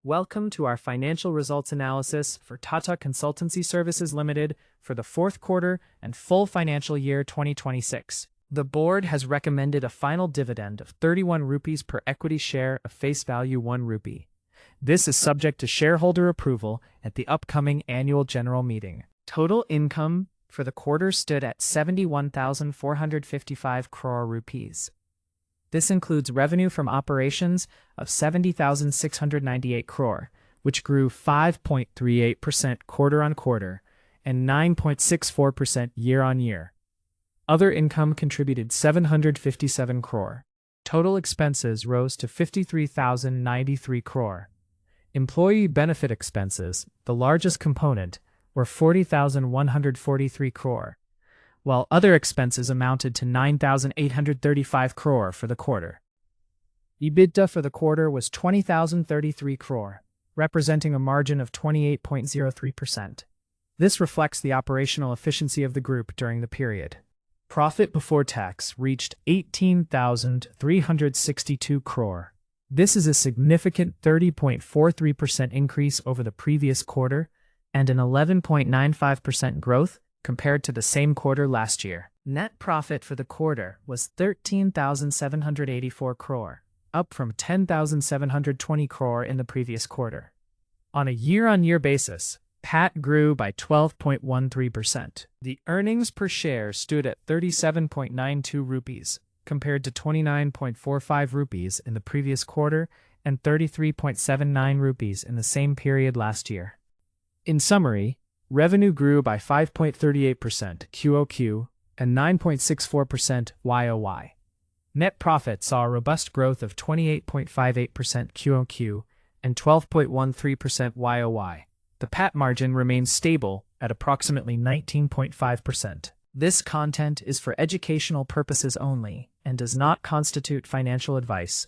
Welcome to our financial results analysis for Tata Consultancy Services Limited for the fourth quarter and full financial year 2026. The board has recommended a final dividend of 31 rupees per equity share of face value 1 rupee. This is subject to shareholder approval at the upcoming annual general meeting. Total income for the quarter stood at 71,455 crore rupees. This includes revenue from operations of 70,698 crore, which grew 5.38% quarter-on-quarter and 9.64% year-on-year. Other income contributed 757 crore. Total expenses rose to 53,093 crore. Employee benefit expenses, the largest component, were 40,143 crore, while other expenses amounted to 9,835 crore for the quarter. EBITDA for the quarter was 20,033 crore, representing a margin of 28.03%. This reflects the operational efficiency of the group during the period. Profit before tax reached 18,362 crore. This is a significant 30.43% increase over the previous quarter and an 11.95% growth compared to the same quarter last year. Net profit for the quarter was 13,784 crore, up from 10,720 crore in the previous quarter. On a year-on-year basis, PAT grew by 12.13%. The earnings per share stood at 37.92 rupees, compared to 29.45 rupees in the previous quarter and 33.79 rupees in the same period last year. In summary, revenue grew by 5.38% QoQ and 9.64% YoY. Net profit saw a robust growth of 28.58% QoQ and 12.13% YoY. The PAT margin remains stable at approximately 19.5%. This content is for educational purposes only and does not constitute financial advice.